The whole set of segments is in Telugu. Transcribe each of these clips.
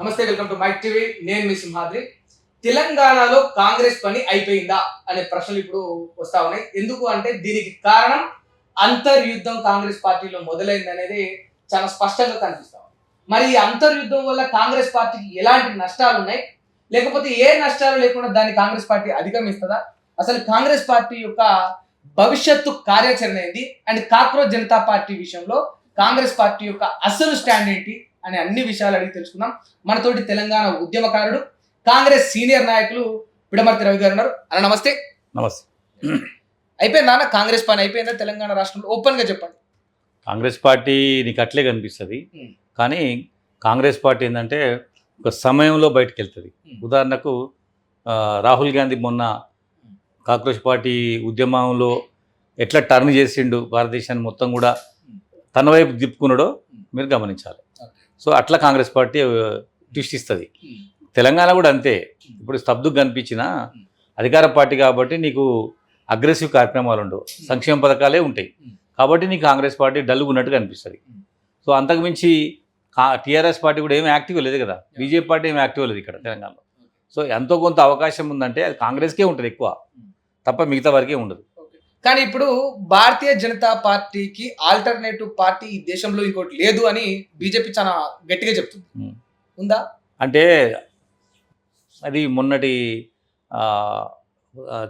నమస్తే, వెల్కమ్ టు మైక్ టీవీ. నేను మీ సింహాద్రి. తెలంగాణలో కాంగ్రెస్ పని అయిపోయిందా అనే ప్రశ్నలు ఇప్పుడు వస్తా ఉన్నాయి. ఎందుకు అంటే దీనికి కారణం అంతర్యుద్ధం కాంగ్రెస్ పార్టీలో మొదలైంది అనేది చాలా స్పష్టంగా కనిపిస్తా ఉంది. మరి ఈ అంతర్యుద్ధం వల్ల కాంగ్రెస్ పార్టీకి ఎలాంటి నష్టాలు ఉన్నాయి, లేకపోతే ఏ నష్టాలు లేకుండా దాన్ని కాంగ్రెస్ పార్టీ అధిగమిస్తుందా, అసలు కాంగ్రెస్ పార్టీ యొక్క భవిష్యత్తు కార్యాచరణ ఏంటి, అండ్ కాక్రోచ్ జనతా పార్టీ విషయంలో కాంగ్రెస్ పార్టీ యొక్క అసలు స్టాండ్ ఏంటి అనే అన్ని విషయాలు అడిగి తెలుసుకుందాం. మనతోటి తెలంగాణ ఉద్యమకారుడు, కాంగ్రెస్ సీనియర్ నాయకులు పిడమర్తి రవి గారు ఉన్నారు. అన్న నమస్తే. నమస్తే. అయిపోయిందా అన్న కాంగ్రెస్ పని అయిపోయిందా తెలంగాణ రాష్ట్రంలో? ఓపెన్ గా చెప్పండి. కాంగ్రెస్ పార్టీ నీకు అట్లే కనిపిస్తుంది, కానీ కాంగ్రెస్ పార్టీ ఏంటంటే ఒక సమయంలో బయటకు వెళ్తుంది. ఉదాహరణకు రాహుల్ గాంధీ మొన్న కాంగ్రెస్ పార్టీ ఉద్యమంలో ఎట్లా టర్న్ చేసిండు, భారతదేశాన్ని మొత్తం కూడా తన వైపు తిప్పుకున్నాడో మీరు గమనించాలి. సో అట్లా కాంగ్రెస్ పార్టీ ట్విస్ట్ ఇస్తుంది. తెలంగాణ కూడా అంతే. ఇప్పుడు స్తబ్దుకు కనిపించిన అధికార పార్టీ కాబట్టి నీకు అగ్రెసివ్ కార్యక్రమాలు ఉండవు, సంక్షేమ పథకాలే ఉంటాయి. కాబట్టి నీకు కాంగ్రెస్ పార్టీ డల్గా ఉన్నట్టుగా అనిపిస్తుంది. సో అంతకుమించి టీఆర్ఎస్ పార్టీ కూడా ఏమి యాక్టివ్ లేదు కదా, బీజేపీ పార్టీ ఏమి యాక్టివ్ లేదు ఇక్కడ తెలంగాణలో. సో ఎంతో కొంత అవకాశం ఉందంటే అది కాంగ్రెస్కే ఉంటుంది ఎక్కువ, తప్ప మిగతా వరకే ఉండదు. కానీ ఇప్పుడు భారతీయ జనతా పార్టీకి ఆల్టర్నేటివ్ పార్టీ ఈ దేశంలో ఇంకోటి లేదు అని బీజేపీ చాలా గట్టిగా చెప్తుంది. ఉందా అంటే అది మొన్నటి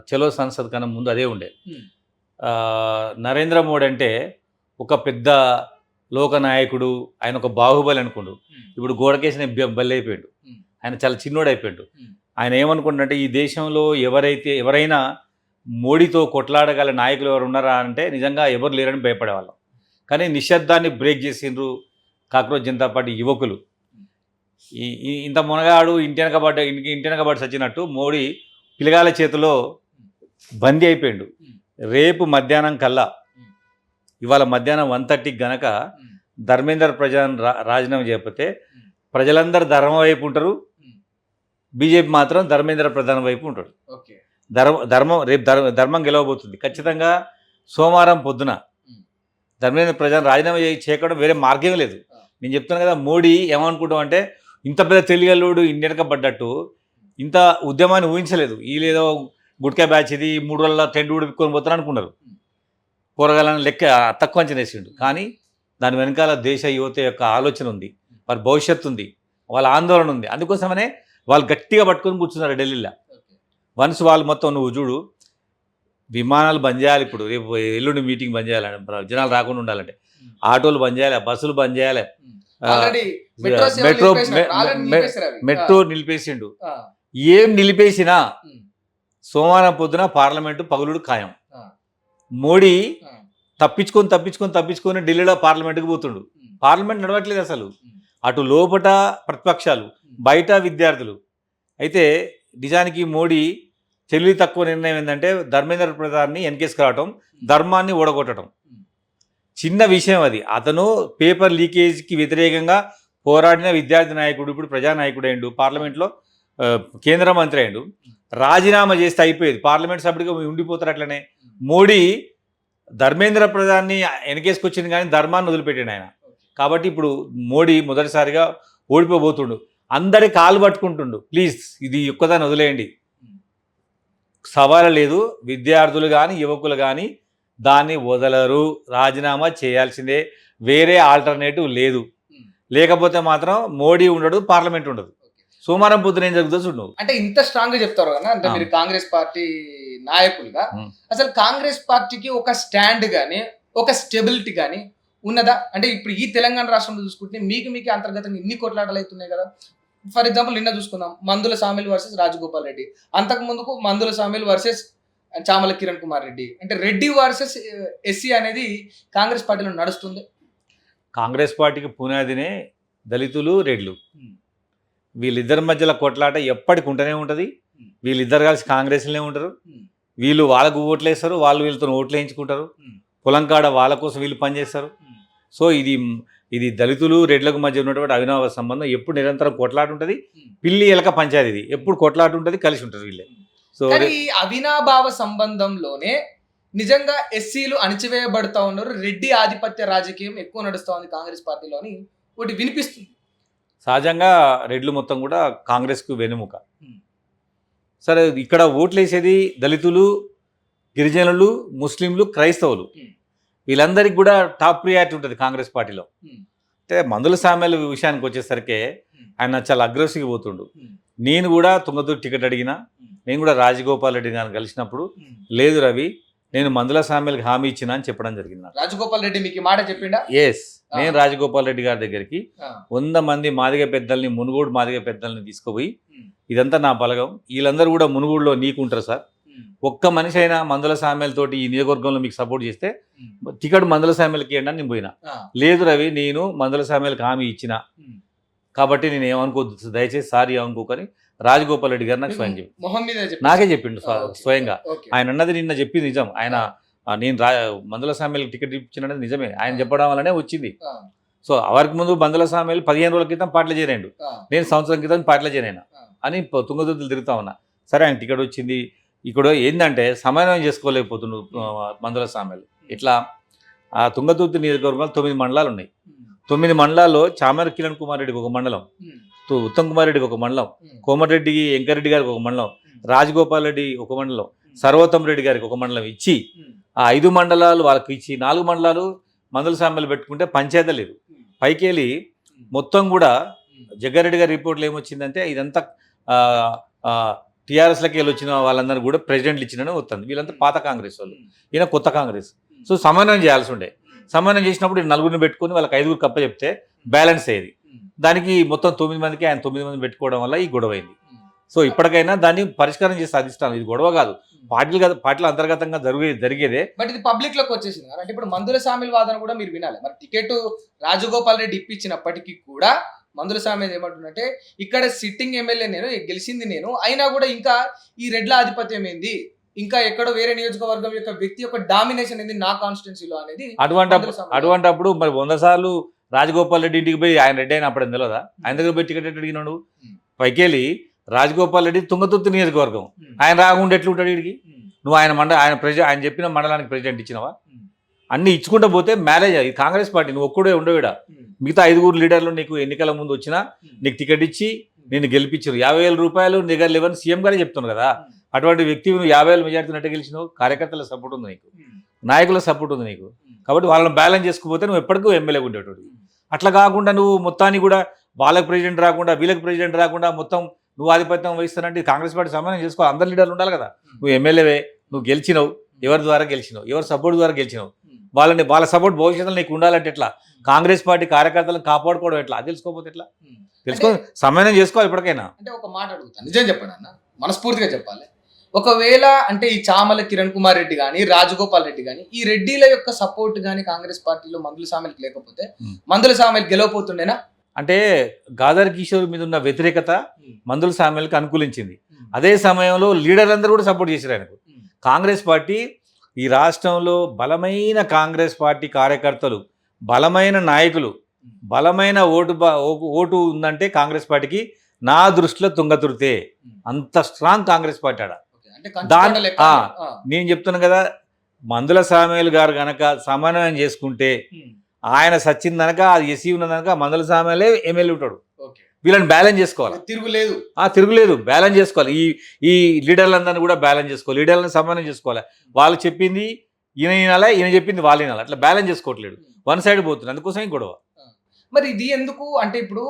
చలో సంసద్ కన్నా ముందు అదే ఉండే. నరేంద్ర మోడీ అంటే ఒక పెద్ద లోకనాయకుడు, ఆయన ఒక బాహుబలి అనుకుండు. ఇప్పుడు గోడకేసిన బలి అయిపోయాడు, ఆయన చాలా చిన్నోడు అయిపోయాడు. ఆయన ఏమనుకుంటుంటే ఈ దేశంలో ఎవరైనా మోడీతో కొట్లాడగల నాయకులు ఎవరు ఉన్నారా అంటే నిజంగా ఎవరు లేరని భయపడేవాళ్ళం. కానీ నిశ్శబ్దాన్ని బ్రేక్ చేసిండ్రు కాక్రోచ్ జనతా పార్టీ యువకులు. ఇంత మునగాడు ఇంటెనకబడి సచ్చినట్టు మోడీ పిలగాల చేతిలో బందీ అయిపోయాడు. రేపు మధ్యాహ్నం కల్లా, ఇవాళ మధ్యాహ్నం 1:30 గనక ధర్మేంద్ర ప్రధాన్ రాజీనామా చేయకపోతే ప్రజలందరూ ధర్మం వైపు ఉంటారు, బీజేపీ మాత్రం ధర్మేంద్ర ప్రధాన్ వైపు ఉంటాడు. రేపు ధర్మం గెలవబోతుంది ఖచ్చితంగా. సోమవారం పొద్దున ధర్మేంద్ర ప్రధాన్ రాజీనామా చేయడం వేరే మార్గం లేదు. నేను చెప్తున్నాను కదా, మోడీ ఏమనుకుంటాం అంటే ఇంత పెద్ద తెలియగలుడు ఇండియన్గా పడ్డట్టు ఇంత ఉద్యమాన్ని ఊహించలేదు. వీళ్ళేదో గుట్కా బ్యాచ్ ఇది 3 రోజుల టెంట్ ఉడిపుకొని పోతారు అనుకున్నారు. కూరగాయలను లెక్క తక్కువ అంచనా వేసిండు. కానీ దాని వెనకాల దేశ యువత యొక్క ఆలోచన ఉంది, వారి భవిష్యత్తు ఉంది, వాళ్ళ ఆందోళన ఉంది. అందుకోసమనే వాళ్ళు గట్టిగా పట్టుకొని కూర్చున్నారు ఢిల్లీలో. వన్స్ వాళ్ళు మొత్తం నువ్వు చూడు, విమానాలు బంద్ చేయాలి, ఇప్పుడు రేపు ఎల్లుండి మీటింగ్ బంద్ చేయాలి, జనాలు రాకుండా ఉండాలంటే ఆటోలు బంద్ చేయాలి, బస్సులు బంద్ చేయాలి, మెట్రో నిలిపేసిండు. ఏం నిలిపేసినా సోమవారం పొద్దున పార్లమెంటు పగులుడు ఖాయం. మోడీ తప్పించుకొని ఢిల్లీలో పార్లమెంటుకు పోతుండు. పార్లమెంట్ నడవట్లేదు అసలు. అటు లోపట ప్రతిపక్షాలు, బయట విద్యార్థులు. అయితే నిజానికి మోడీ తెలివి తక్కువ నిర్ణయం ఏంటంటే ధర్మేంద్ర ప్రధాన్ని వెనకేసుకు రావటం, ధర్మాన్ని ఓడగొట్టడం. చిన్న విషయం అది. అతను పేపర్ లీకేజ్కి వ్యతిరేకంగా పోరాడిన విద్యార్థి నాయకుడు, ఇప్పుడు ప్రజానాయకుడు అయ్యిండు, పార్లమెంట్లో కేంద్ర మంత్రి అయ్యిండు. రాజీనామా చేస్తే అయిపోయేది, పార్లమెంట్ సభ్యుడిగా ఉండిపోతారు. అట్లనే మోడీ ధర్మేంద్ర ప్రధాన్ని వెనకేసుకొచ్చింది కానీ ధర్మాన్ని వదిలిపెట్టాడు ఆయన. కాబట్టి ఇప్పుడు మోడీ మొదటిసారిగా ఓడిపోబోతుండు. అందరి కాలు పట్టుకుంటుండు, ప్లీజ్ ఇది ఒక్కదాన్ని వదిలేయండి, సవాలు లేదు. విద్యార్థులు కానీ యువకులు కానీ దాన్ని వదలరు, రాజీనామా చేయాల్సిందే, వేరే ఆల్టర్నేటివ్ లేదు. లేకపోతే మాత్రం మోడీ ఉండడు, పార్లమెంట్ ఉండదు. సోమవారం పొద్దున ఏం జరుగుతుందో చూడు. అంటే ఇంత స్ట్రాంగ్ గా చెప్తారు కదా అంటే మీరు కాంగ్రెస్ పార్టీ నాయకులుగా, అసలు కాంగ్రెస్ పార్టీకి ఒక స్టాండ్ గానీ ఒక స్టెబిలిటీ గానీ ఉన్నదా? అంటే ఇప్పుడు ఈ తెలంగాణ రాష్ట్రంలో చూసుకుంటే మీకు అంతర్గతంగా ఇన్ని కొట్లాటలు అవుతున్నాయి కదా. ఫర్ ఎగ్జాంపుల్ నిన్న చూసుకుందాం, మందుల సామిల్ వర్సెస్ రాజగోపాల్ రెడ్డి, అంతకు ముందుకు మందుల సామిల్ వర్సెస్ చామల కిరణ్ కుమార్ రెడ్డి. అంటే రెడ్డి వర్సెస్ ఎస్సీ అనేది కాంగ్రెస్ పార్టీలో నడుస్తుంది. కాంగ్రెస్ పార్టీకి పునాదినే దళితులు, రెడ్లు. వీళ్ళిద్దరి మధ్యలో కొట్లాట ఎప్పటికి ఉంటూనే ఉంటుంది. వీళ్ళిద్దరు కలిసి కాంగ్రెస్లోనే ఉంటారు. వీళ్ళు వాళ్ళకు ఓట్లు వేస్తారు, వాళ్ళు వీళ్ళతో ఓట్లు వేయించుకుంటారు. పొలం కాడ వాళ్ళ కోసం వీళ్ళు పనిచేస్తారు. సో ఇది దళితులు, రెడ్లకు మధ్య ఉన్నటువంటి అవినావ సంబంధం. ఎప్పుడు నిరంతరం కొట్లాట ఉంటుంది. పిల్లి ఎలక పంచాయతీ, ఇది ఎప్పుడు కొట్లాట ఉంటుంది, కలిసి ఉంటుంది వీళ్ళే. సో ఈ అవినాభావ సంబంధంలోనే నిజంగా ఎస్సీలు అణచివేయబడతా ఉన్నారు, రెడ్డి ఆధిపత్య రాజకీయం ఎక్కువ నడుస్తూ ఉంది కాంగ్రెస్ పార్టీలోని ఒకటి వినిపిస్తుంది. సహజంగా రెడ్లు మొత్తం కూడా కాంగ్రెస్కు వెనుముక. Hmm. సరే, ఇక్కడ ఓట్లు వేసేది దళితులు, గిరిజనులు, ముస్లింలు, క్రైస్తవులు. వీళ్ళందరికీ కూడా టాప్ ప్రియారిటీ ఉంటుంది కాంగ్రెస్ పార్టీలో. అంటే మందుల సామ్యాల విషయానికి వచ్చేసరికి ఆయన చాలా అగ్రెసివ్గా పోతుండు. నేను కూడా తుంగతుర్తి టికెట్ అడిగినా, నేను కూడా రాజగోపాల్ రెడ్డి గారిని కలిసినప్పుడు లేదు రవి, నేను మందుల సామ్యాలకు హామీ ఇచ్చినా అని చెప్పడం జరిగింది. రాజగోపాల్ రెడ్డి మీకు మాట చెప్పిండా? ఎస్, నేను రాజగోపాల్ రెడ్డి గారి దగ్గరికి 100 మంది మాదిగ పెద్దల్ని, మునుగోడు మాదిగ పెద్దల్ని తీసుకుపోయి, ఇదంతా నా బలగం, వీళ్ళందరూ కూడా మునుగోడులో నీకుంటారు సార్, ఒక్క మనిషి అయినా మందుల సామ్యాలతోటి ఈ నియోజకవర్గంలో మీకు సపోర్ట్ చేస్తే టికెట్ మందుల సామ్యాలకి ఇవ్వండి అని నేను పోయినా. లేదు రవి, నేను మందుల సామ్యాలకు హామీ ఇచ్చిన కాబట్టి నేను ఏమనుకోవద్దు, దయచేసి సారీ ఏమనుకోకని రాజగోపాల్ రెడ్డి గారు నాకు స్వయం చెప్పి నాకే చెప్పిండు స్వయంగా. ఆయన అన్నది నిన్న చెప్పింది నిజం. ఆయన నేను మందుల సామ్యాలకు టికెట్ ఇచ్చినది నిజమే, ఆయన చెప్పడం వల్లనే వచ్చింది. సో అవరికి ముందు మందుల సామ్యాలు 15 రోజుల క్రితం పార్టీలో చేరాడు, నేను సంవత్సరం క్రితం పార్టీలో చేరాను అని తుంగతుర్తులు తిరుగుతా ఉన్నా. సరే, ఆయన టికెట్ వచ్చింది. ఇక్కడ ఏంటంటే సమన్వయం చేసుకోలేకపోతున్నాడు మందుల సామ్యాలు. ఇట్లా ఆ తుంగతుర్తి నియోజకవర్గంలో 9 మండలాలు ఉన్నాయి. 9 మండలాల్లో చామర కిరణ్ కుమార్ రెడ్డికి ఒక మండలం, ఉత్తమ్ కుమార్ రెడ్డికి ఒక మండలం, కోమటిరెడ్డి వెంకరెడ్డి గారికి ఒక మండలం, రాజగోపాల్ రెడ్డి ఒక మండలం, సర్వోత్తమ్ రెడ్డి గారికి ఒక మండలం ఇచ్చి ఆ 5 మండలాలు వాళ్ళకి ఇచ్చి 4 మండలాలు మందుల సామ్యాలు పెట్టుకుంటే పంచాయతీ లేదు. పైకి వెళ్ళి మొత్తం కూడా జగ్గారెడ్డి గారి రిపోర్ట్లో ఏమొచ్చిందంటే ఇదంతా టీఆర్ఎస్లకి వెళ్ళి వచ్చిన వాళ్ళందరూ కూడా ప్రెసిడెంట్లు ఇచ్చినని వస్తుంది. వీళ్ళంతా పాత కాంగ్రెస్ వాళ్ళు, ఈయన కొత్త కాంగ్రెస్. సో సమన్వయం చేయాల్సి ఉండే. సమన్వయం చేసినప్పుడు 4గురిని పెట్టుకొని వాళ్ళకి 5గురు కప్ప చెప్తే బ్యాలెన్స్ అయ్యేది. దానికి మొత్తం 9 మందికి ఆయన 9 మంది పెట్టుకోవడం వల్ల ఈ గొడవ అయింది. సో ఇప్పటికైనా దాన్ని పరిష్కారం చేసి సాధిస్తాను. ఇది గొడవ కాదు, పార్టీల అంతర్గతంగా జరిగేదే. బట్ ఇది పబ్లిక్ లోకి వచ్చేసింది కదా. అంటే ఇప్పుడు మందుల సామ్యాల వాదన కూడా మీరు వినాలి. మరి టికెట్ రాజగోపాల్ రెడ్డి ఇప్పించినప్పటికీ కూడా మందుల సామ్యాలు ఏమంటుందంటే ఇక్కడ సిట్టింగ్ ఎమ్మెల్యే నేను, గెలిచింది నేను, అయినా కూడా ఇంకా ఈ రెడ్ల ఆధిపత్యం ఏంది, ఇంకా ఎక్కడో వేరే నియోజకవర్గం యొక్క వ్యక్తి యొక్క డామినేషన్ ఏంది నా కాన్స్టిట్యున్సీలో అనేది. అటువంటప్పుడు మరి 100 సార్లు రాజగోపాల్ రెడ్డి ఇంటికి పోయి ఆయన రెడ్డి అయినప్పుడు ఏం తెలియదా? ఆయన దగ్గర పోయి టికెట్ అడిగినాడు. పైకెళ్ళి రాజగోపాల్ రెడ్డి తుంగతుర్తి నియోజకవర్గం, ఆయన రాకుండా ఎట్లుంటాడు వీడికి? నువ్వు ఆయన చెప్పిన మండలానికి ప్రెసిడెంట్ ఇచ్చినవా? అన్ని ఇచ్చుకుంటూ పోతే మ్యారేజ్ ఇది కాంగ్రెస్ పార్టీ, నువ్వు ఒక్కడే ఉండవిడా. మిగతా 5గురు లీడర్లు నీకు ఎన్నికల ముందు వచ్చినా నీకు టికెట్ ఇచ్చి నేను గెలిపించారు. 50,000 రూపాయలు నిగర్ లేవని సీఎం గారే చెప్తున్నాను కదా. అటువంటి వ్యక్తి నువ్వు 50,000 మెజార్టీ నట్టు గెలిచినావు. కార్యకర్తల సపోర్ట్ ఉంది నీకు, నాయకుల సపోర్ట్ ఉంది నీకు. కాబట్టి వాళ్ళని బ్యాలెన్స్ చేసుకుపోతే నువ్వు ఎప్పటికీ ఎమ్మెల్యే ఉండేటోడు. అట్లా కాకుండా నువ్వు మొత్తాన్ని కూడా వాళ్ళకి ప్రెసిడెంట్ రాకుండా వీళ్ళకి ప్రెసిడెంట్ రాకుండా మొత్తం నువ్వు ఆధిపత్యం వహిస్తానంటే కాంగ్రెస్ పార్టీ సమన్వయం చేసుకోవాలి. అందరు లీడర్లు ఉండాలి కదా. నువ్వు ఎమ్మెల్యేవే, నువ్వు గెలిచినావు, ఎవరి ద్వారా గెలిచినావు, ఎవరి సపోర్ట్ ద్వారా గెలిచినావు, వాళ్ళ సపోర్ట్ భవిష్యత్తులో నీకు ఉండాలంటే ఎట్లా? కాంగ్రెస్ పార్టీ కార్యకర్తలను కాపాడుకోవడం ఎట్లా? అది తెలుసుకోకపోతే ఎట్లా? సమన్వయం చేసుకోవాలి ఇప్పటికైనా. అంటే ఒక మాట అడుగుతాను, నిజం చెప్పండి అన్న, మనస్ఫూర్తిగా చెప్పాలి. ఒకవేళ అంటే ఈ చామల కిరణ్ కుమార్ రెడ్డి కానీ రాజగోపాల్ రెడ్డి కానీ ఈ రెడ్డిల యొక్క సపోర్ట్ కానీ కాంగ్రెస్ పార్టీలో మందుల సామ్యాలకు లేకపోతే మందుల సామ్యాలు గెలవపోతుండేనా? అంటే గాదర్ కిషోర్ మీద ఉన్న వ్యతిరేకత మందుల సామ్యాలకు అనుకూలించింది. అదే సమయంలో లీడర్లందరూ కూడా సపోర్ట్ చేశారు ఆయనకు. కాంగ్రెస్ పార్టీ ఈ రాష్ట్రంలో బలమైన కాంగ్రెస్ పార్టీ కార్యకర్తలు, బలమైన నాయకులు, బలమైన ఓటు ఉందంటే కాంగ్రెస్ పార్టీకి నా దృష్టిలో తుంగతుర్తే. అంత స్ట్రాంగ్ కాంగ్రెస్ పార్టీ ఆడ. నేను చెప్తున్నాను కదా, మందుల సామ్యాలు గారు గనక సమన్వయం చేసుకుంటే ఆయన సచిన్ కనుక అది ఎస్సీ ఉన్నదనక మందుల సామ్యాలే ఎమ్మెల్యే ఉంటాడు. వీళ్ళని బ్యాలెన్స్ చేసుకోవాలి, తిరుగులేదు బ్యాలెన్స్ చేసుకోవాలి. ఈ లీడర్లందరినీ కూడా బ్యాలెన్స్ చేసుకోవాలి, లీడర్లను సమన్వయం చేసుకోవాలి. వాళ్ళు చెప్పింది ఈయన వినాలా, ఈయన చెప్పింది వాళ్ళు వినాలి. అట్లా బ్యాలెన్స్ చేసుకోవట్లేదు, వన్ సైడ్ పోతుంది. అందుకోసం గొడవ. మరి ఇది ఎందుకు అంటే ఇప్పుడు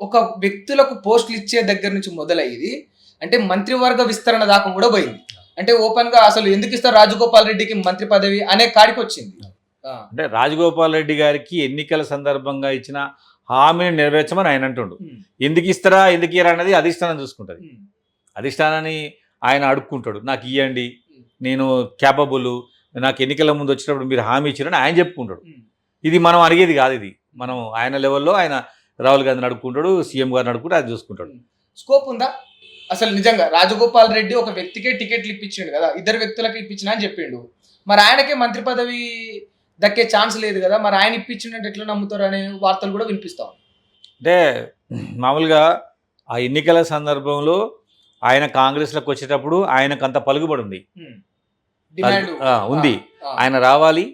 ఒక వ్యక్తులకు పోస్టులు ఇచ్చే దగ్గర నుంచి మొదలయ్యేది అంటే మంత్రివర్గ విస్తరణ దాకా కూడా పోయింది. అంటే ఓపెన్ గా అసలు ఎందుకు ఇస్తారు రాజగోపాల్ రెడ్డికి మంత్రి పదవి అనే కాడికి వచ్చింది. అంటే రాజగోపాల్ రెడ్డి గారికి ఎన్నికల సందర్భంగా ఇచ్చిన హామీని నెరవేర్చమని ఆయన అంటుండు. ఎందుకు ఇస్తారా ఎందుకు ఇయ్యరా అనేది అధిష్టానం చూసుకుంటుంది. అధిష్టానాన్ని ఆయన అడుక్కుంటాడు, నాకు ఇవ్వండి, నేను క్యాపబుల్, నాకు ఎన్నికల ముందు వచ్చినప్పుడు మీరు హామీ ఇచ్చారని ఆయన చెప్పుకుంటాడు. ఇది మనం అడిగేది కాదు. ఇది మనం ఆయన లెవెల్లో ఆయన రాహుల్ గాంధీని అడుక్కుంటాడు, సీఎం గారిని అడుక్కుంటాడు, అది చూసుకుంటాడు. స్కోప్ ఉందా అసలు నిజంగా? రాజగోపాల్ రెడ్డి ఒక వ్యక్తికే టికెట్లు ఇప్పించిండు కదా, 2 వ్యక్తులకు ఇప్పించిన అని చెప్పిండు. మరి ఆయనకే మంత్రి పదవి దక్కే ఛాన్స్ లేదు కదా, మరి ఆయన ఇప్పించిందంటే ఎట్లా నమ్ముతారు అనే వార్తలు కూడా వినిపిస్తాం. అంటే మామూలుగా ఆ ఎన్నికల సందర్భంలో ఆయన కాంగ్రెస్లోకి వచ్చేటప్పుడు ఆయనకు అంత పలుకుబడి ఉంది, ఆయన రావాలి,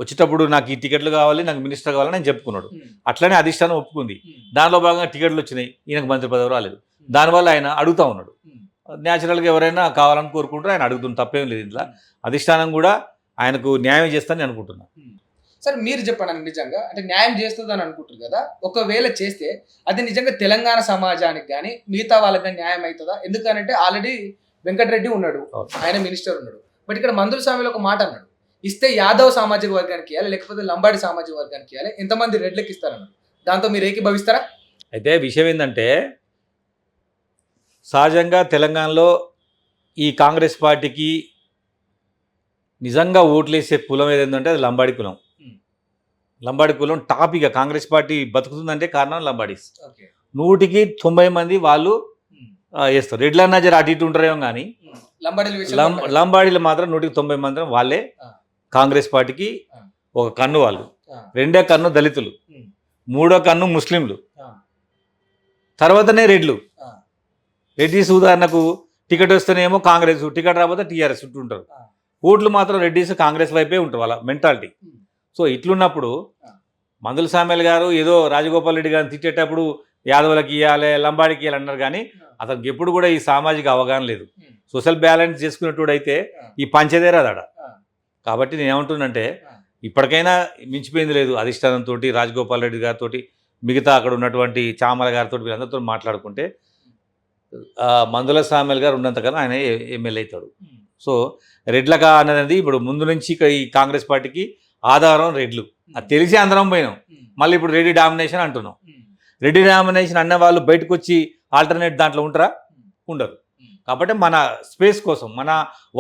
వచ్చేటప్పుడు నాకు ఈ టికెట్లు కావాలి, నాకు మినిస్టర్ కావాలని నేను చెప్పుకున్నాడు. అట్లనే అధిష్టానం ఒప్పుకుంది. దానిలో భాగంగా టికెట్లు వచ్చినాయి, ఈయనకు మంత్రి పదవి రాలేదు. దానివల్ల ఆయన అడుగుతా ఉన్నాడు. న్యాచురల్గా ఎవరైనా కావాలని కోరుకుంటారు, ఆయన అడుగుతుంది, తప్పేం లేదు. ఇంట్లో అధిష్టానం కూడా ఆయనకు న్యాయం చేస్తానని అనుకుంటున్నాను. సరే మీరు చెప్పండి, నిజంగా అంటే న్యాయం చేస్తుందని అనుకుంటారు కదా, ఒకవేళ చేస్తే అది నిజంగా తెలంగాణ సమాజానికి కానీ మిగతా వాళ్ళకి కానీ న్యాయం అవుతుందా? ఎందుకనంటే ఆల్రెడీ వెంకటరెడ్డి ఉన్నాడు, ఆయన మినిస్టర్ ఉన్నాడు. బట్ ఇక్కడ మందుల స్వామిలో ఒక మాట అన్నాడు, ఇస్తే యాదవ్ సామాజిక వర్గానికి ఇవ్వాలి, లేకపోతే లంబాడి సామాజిక వర్గానికి ఇవ్వాలి, ఎంతమంది రెడ్లకి ఇస్తారన్నాడు. దాంతో మీరు ఏకీభవిస్తారా? అయితే విషయం ఏంటంటే, సహజంగా తెలంగాణలో ఈ కాంగ్రెస్ పార్టీకి నిజంగా ఓట్లేసే కులం ఏదంటే అది లంబాడి కులం. లంబాడి కులం టాపిక్గా కాంగ్రెస్ పార్టీ బతుకుతుందంటే కారణం లంబాడీస్. 100కి 90 మంది వాళ్ళు వేస్తారు. రెడ్లన్నా జర అటు ఇటు ఉంటారేమో కానీ లంబాడీలు మాత్రం 100కి 90 మంది వాళ్ళే కాంగ్రెస్ పార్టీకి ఒక కన్ను. వాళ్ళు రెండో కన్ను దళితులు, మూడో కన్ను ముస్లింలు, తర్వాతనే రెడ్లు. రెడ్డిస్ ఉదాహరణకు టికెట్ వస్తేనేమో కాంగ్రెస్, టికెట్ రాకపోతే టీఆర్ఎస్ చుట్టూ ఉంటారు. ఓట్లు మాత్రం రెడ్డిస్ కాంగ్రెస్ వైపే ఉంటారు, వాళ్ళ మెంటాలిటీ. సో ఇట్లున్నప్పుడు మందుల సామ్యాల్ గారు ఏదో రాజగోపాల్ రెడ్డి గారిని తిట్టేటప్పుడు యాదవులకి ఇవ్వాలి, లంబాడికి ఇవ్వాలి అన్నారు, కానీ అతనికి ఎప్పుడు కూడా ఈ సామాజిక అవగాహన లేదు. సోషల్ బ్యాలెన్స్ చేసుకునేటోడు అయితే ఈ పంచదేరాదాడ. కాబట్టి నేను ఏమంటున్నానంటే, ఇప్పటికైనా మించిపోయింది లేదు. అధిష్టానంతో, రాజగోపాల్ రెడ్డి గారితో, మిగతా అక్కడ ఉన్నటువంటి చామల గారితో వీళ్ళందరితో మాట్లాడుకుంటే మందుల సామ్యాల్ గారు ఉన్నంతకన్నా ఆయన ఎమ్మెల్యే అవుతాడు. సో రెడ్లకా అనేది ఇప్పుడు ముందు నుంచి ఈ కాంగ్రెస్ పార్టీకి ఆధారం రెడ్లు. అది తెలిసి అందరం పోయినాం, మళ్ళీ ఇప్పుడు రెడ్డి డామినేషన్ అంటున్నాం. రెడ్డి డామినేషన్ అన్న వాళ్ళు బయటకు వచ్చి ఆల్టర్నేట్ దాంట్లో ఉంటారా? ఉండరు. కాబట్టి మన స్పేస్ కోసం, మన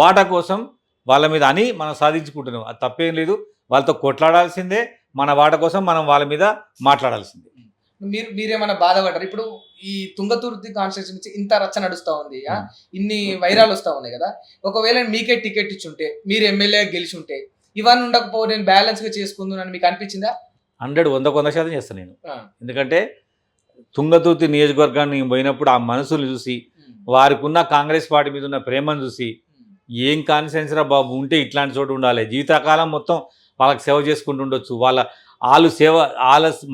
వాటా కోసం వాళ్ళ మీద అని మనం సాధించుకుంటున్నాం. అది తప్పేం లేదు, వాళ్ళతో కొట్లాడాల్సిందే. మన వాటా కోసం మనం వాళ్ళ మీద మాట్లాడాల్సిందే. మీరేమైనా బాధపడ్డారు? ఇప్పుడు ఈ తుంగతుర్తి కాన్స్టిట్యూన్సీ నుంచి ఇంత రచ్చ నడుస్తూ ఉంది, ఇన్ని వైరాలు వస్తూ ఉన్నాయి కదా, ఒకవేళ మీకే టికెట్ ఇచ్చుంటే, మీరు ఎమ్మెల్యే గెలిచి ఉంటే, ఇవన్నీ ఉండకపో నేను బ్యాలెన్స్గా చేసుకుందానని మీకు అనిపించిందా? 100% చేస్తాను నేను. ఎందుకంటే తుంగతుర్తి నియోజకవర్గాన్ని పోయినప్పుడు ఆ మనసులు చూసి, వారికి ఉన్న కాంగ్రెస్ పార్టీ మీద ఉన్న ప్రేమను చూసి, ఏం కాన్ఫిడెన్స్ రా బాబు, ఉంటే ఇట్లాంటి చోటు ఉండాలి, జీవితకాలం మొత్తం వాళ్ళకి సేవ చేసుకుంటూ ఉండొచ్చు, వాళ్ళు సేవ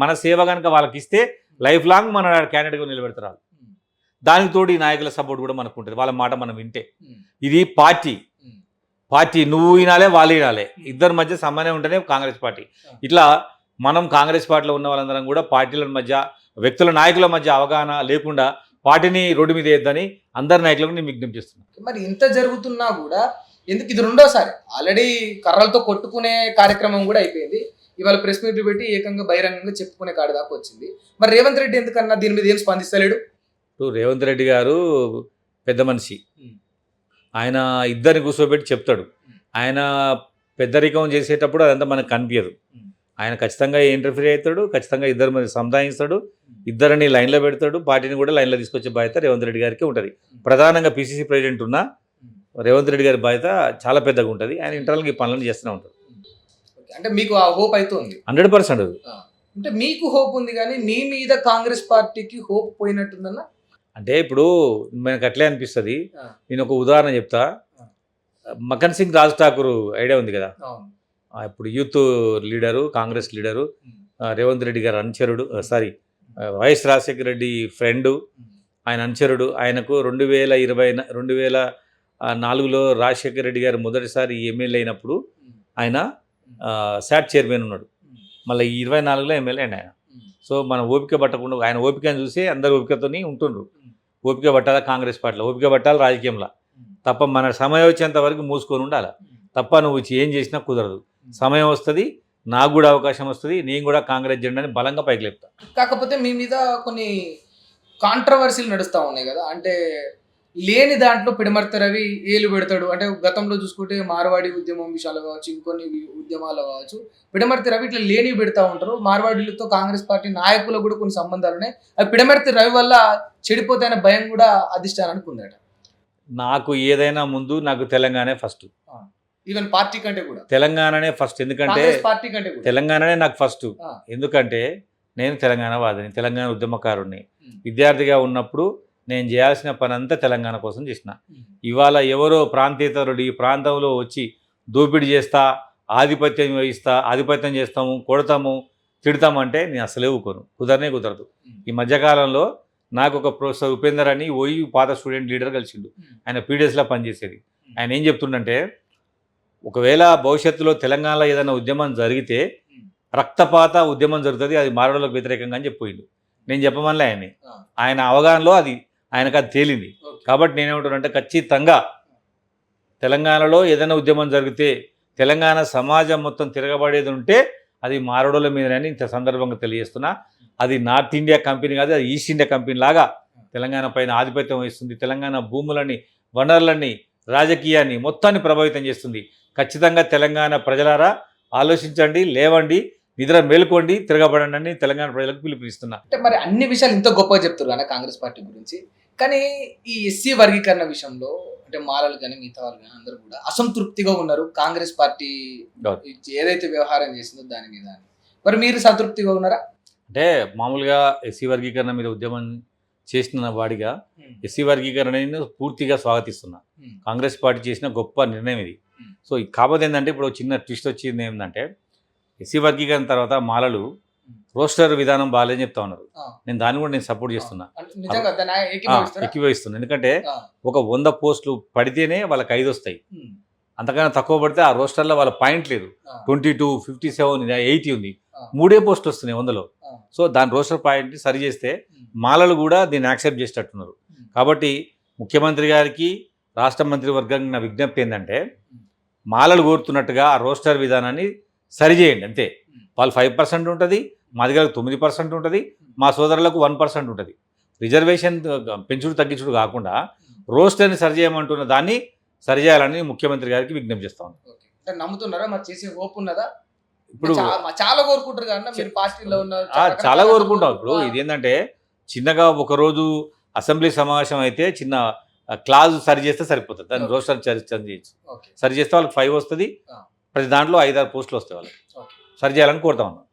మన సేవ కనుక వాళ్ళకి ఇస్తే లైఫ్ లాంగ్ మన క్యాండిడేట్గా నిలబెడతారు. దానికి తోడు ఈ నాయకుల సపోర్ట్ కూడా మనకు ఉంటుంది, వాళ్ళ మాట మనం వింటే. ఇది పార్టీ నువ్వు వినాలే, వాళ్ళు వినాలే, ఇద్దరి మధ్య సమన్వయం ఉంటేనే కాంగ్రెస్ పార్టీ. ఇట్లా మనం కాంగ్రెస్ పార్టీలో ఉన్న వాళ్ళందరం కూడా పార్టీల మధ్య, వ్యక్తుల నాయకుల మధ్య అవగాహన లేకుండా పార్టీని రోడ్డు మీద వేద్దని అందరి నాయకులకు నేను విజ్ఞప్తి చేస్తున్నాను. మరి ఇంత జరుగుతున్నా కూడా ఎందుకు ఇది రెండోసారి? ఆల్రెడీ కర్రలతో కొట్టుకునే కార్యక్రమం కూడా అయిపోయింది, ఇవాళ ప్రెస్ మీట్లు పెట్టి ఏకంగా బహిరంగంగా చెప్పుకునే కాడి దాకా వచ్చింది. మరి రేవంత్ రెడ్డి ఎందుకన్నా దీని మీద ఏం స్పందిస్తలేడు? రేవంత్ రెడ్డి గారు పెద్ద మనిషి, ఆయన ఇద్దరిని కూర్చోబెట్టి చెప్తాడు. ఆయన పెద్దరికం చేసేటప్పుడు అదంతా మనకు కనిపించదు. ఆయన ఖచ్చితంగా ఇంటర్ఫీర్ అవుతాడు, ఖచ్చితంగా ఇద్దరు మంది సంధానిస్తాడు, ఇద్దరిని లైన్లో పెడతాడు, పార్టీని కూడా లైన్లో తీసుకొచ్చే బాధ్యత రేవంత్ రెడ్డి గారికి ఉంటుంది. ప్రధానంగా పిసిసి ప్రెసిడెంట్ ఉన్న రేవంత్ రెడ్డి గారి బాధ్యత చాలా పెద్దగా ఉంటుంది. ఆయన ఇంటర్నల్గా ఈ పనులను చేస్తూనే ఉంటాడు. అంటే మీకు ఆ హోప్ అవుతుంది? 100%. అంటే మీకు హోప్ ఉంది, కానీ మీ మీద కాంగ్రెస్ పార్టీకి హోప్ పోయినట్టుందన్న. అంటే ఇప్పుడు మనకు అట్లే అనిపిస్తుంది. నేను ఒక ఉదాహరణ చెప్తా. మకన్ సింగ్ రాజ్ ఠాకూర్ ఐడియా ఉంది కదా, ఇప్పుడు youth leader, Congress leader, Revanth Reddy గారు అనుచరుడు, వైఎస్ రాజశేఖర రెడ్డి ఫ్రెండు, ఆయన అనుచరుడు. ఆయనకు 2004లో రాజశేఖర రెడ్డి గారు మొదటిసారి ఎమ్మెల్యే అయినప్పుడు ఆయన శాట్ చైర్మన్ ఉన్నాడు. మళ్ళీ 24లో ఎమ్మెల్యే అండి ఆయన. సో మనం ఓపిక పట్టకుండా, ఆయన ఓపికను చూసి అందరు ఓపికతోని ఉంటుండ్రు. ఓపిక పట్టాలా కాంగ్రెస్ పార్టీలో, ఓపిక పట్టాలి రాజకీయంలో. తప్ప మన సమయం వచ్చేంత వరకు మూసుకొని ఉండాలి. తప్ప నువ్వు ఏం చేసినా కుదరదు. సమయం వస్తుంది, నాకు కూడా అవకాశం వస్తుంది, నేను కూడా కాంగ్రెస్ జెండాని బలంగా పైకి లేపుతాను. కాకపోతే మీ మీద కొన్ని కాంట్రవర్సీలు నడుస్తూ ఉన్నాయి కదా, అంటే లేని దాంట్లో పిడమర్తి రవి ఏలు పెడతాడు. అంటే గతంలో చూసుకుంటే మార్వాడి ఉద్యమం విషయాలు కావచ్చు, ఇంకొన్ని ఉద్యమాలు కావచ్చు, పిడమర్తి రవి ఇట్లా లేనివి పెడతా ఉంటారు. మార్వాడీలతో కాంగ్రెస్ పార్టీ నాయకులకు కూడా కొన్ని సంబంధాలు ఉన్నాయి. అవి పిడమర్తి రవి వల్ల చెడిపోతాయనే భయం కూడా అధిష్టానానికి ఉందట. నాకు ఏదైనా ముందు నాకు తెలంగాణ ఫస్ట్, ఈవెన్ పార్టీ కంటే కూడా తెలంగాణనే ఫస్ట్. ఎందుకంటే పార్టీ కంటే కూడా తెలంగాణనే నాకు ఫస్ట్. ఎందుకంటే నేను తెలంగాణ వాదిని, తెలంగాణ ఉద్యమకారుణ్ణి. విద్యార్థిగా ఉన్నప్పుడు నేను చేయాల్సిన పని అంతా తెలంగాణ కోసం చేసిన. ఇవాళ ఎవరో ప్రాంతేతరుడు ఈ ప్రాంతంలో వచ్చి దోపిడీ చేస్తా, ఆధిపత్యం వహిస్తా, ఆధిపత్యం చేస్తాము, కొడతాము, తిడతామంటే నేను అసలే ఊరుకోను, కుదరదు. ఈ మధ్యకాలంలో నాకు ఒక ప్రొఫెసర్ ఉపేందర్ అని ఓయి పాత స్టూడెంట్ లీడర్ కలిసిండు. ఆయన పీడిఎస్లో పనిచేసేది. ఆయన ఏం చెప్తుండంటే, ఒకవేళ భవిష్యత్తులో తెలంగాణలో ఏదైనా ఉద్యమం జరిగితే రక్తపాత ఉద్యమం జరుగుతుంది, అది మారడులకు వ్యతిరేకంగా అని చెప్పిపోయిండు. నేను చెప్పమనిలే ఆయన్ని. ఆయన అవగాహనలో ఆయనకు అది తేలింది. కాబట్టి నేనేమంటానంటే, ఖచ్చితంగా తెలంగాణలో ఏదైనా ఉద్యమం జరిగితే తెలంగాణ సమాజం మొత్తం తిరగబడేది ఉంటే అది మారడుల మీదనే ఇంత సందర్భంగా తెలియజేస్తున్నా. అది నార్త్ ఇండియా కంపెనీ కాదు, అది ఈస్ట్ ఇండియా కంపెనీ లాగా తెలంగాణ పైన ఆధిపత్యం వహిస్తుంది. తెలంగాణ భూములని, వనరులని, రాజకీయాన్ని మొత్తాన్ని ప్రభావితం చేస్తుంది. ఖచ్చితంగా తెలంగాణ ప్రజలారా ఆలోచించండి, లేవండి, నిద్ర మేలుకోండి, తిరగబడండి అని తెలంగాణ ప్రజలకు పిలుపునిస్తున్నా. అంటే మరి అన్ని విషయాలు ఇంత గొప్పగా చెప్తారు అన్న కాంగ్రెస్ పార్టీ గురించి, కానీ ఈ ఎస్సీ వర్గీకరణ విషయంలో అంటే మాలలు కానీ మిగతా వాళ్ళు కానీ అందరూ కూడా అసంతృప్తిగా ఉన్నారు కాంగ్రెస్ పార్టీ ఏదైతే వ్యవహారం చేసిందో దాని మీద. మరి మీరు సంతృప్తిగా ఉన్నారా? అంటే మామూలుగా ఎస్సీ వర్గీకరణ మీద ఉద్యమం చేసిన వాడిగా ఎస్సీ వర్గీకరణను పూర్తిగా స్వాగతిస్తున్నా. కాంగ్రెస్ పార్టీ చేసిన గొప్ప నిర్ణయం ఇది. సో కాకపోతే ఏంటంటే, ఇప్పుడు చిన్న ట్విస్ట్ వచ్చింది ఏంటంటే, ఎస్సీ వర్గీకరణ తర్వాత మాలలు రోస్టర్ విధానం బాగాలేదని చెప్తా ఉన్నారు. నేను దాన్ని కూడా సపోర్ట్ చేస్తున్నా, ఏకీభవిస్తున్నా. ఎందుకంటే ఒక 100 పోస్టులు పడితేనే వాళ్ళకి 5 వస్తాయి. అంతకన్నా తక్కువ పడితే ఆ రోస్టర్లో వాళ్ళ పాయింట్ లేదు. 22, 57, 80 ఉంది, 3 పోస్టులు వస్తున్నాయి 100లో. సో దాని రోస్టర్ పాయింట్ సరి చేస్తే మాలలు కూడా దీన్ని యాక్సెప్ట్ చేసేటట్టున్నారు. కాబట్టి ముఖ్యమంత్రి గారికి, రాష్ట్ర మంత్రివర్గానికి నా విజ్ఞప్తి ఏంటంటే, మాలలు కోరుతున్నట్టుగా ఆ రోస్టర్ విధానాన్ని సరిచేయండి అంతే. వాళ్ళు 5% ఉంటుంది, మా దగ్గర 9% ఉంటుంది, మా సోదరులకు 1% ఉంటుంది. రిజర్వేషన్ పెంచుడు తగ్గించుడు కాకుండా రోస్టర్ని సరిచేయమంటున్న దాన్ని సరిచేయాలని ముఖ్యమంత్రి గారికి విజ్ఞప్తి చేస్తాను. నమ్ముతున్నారా? మరి చేసే హోప్ ఉన్నదా? ఇప్పుడు చాలా కోరుకుంటారు కదా మీరు పార్టీలో ఉన్నారు, చాలా కోరుకుంటాం. ఇప్పుడు ఇది ఏంటంటే, చిన్నగా ఒకరోజు అసెంబ్లీ సమావేశం అయితే చిన్న క్లాజ్ సరి చేస్తే సరిపోతుంది. దాన్ని రోస్టర్ చేయొచ్చు. సరి చేస్తే వాళ్ళకి 5 వస్తుంది, ప్రతి దాంట్లో 5-6 పోస్టులు వస్తాయి. వాళ్ళకి సరి చేయాలని కోరుతా ఉన్నాం.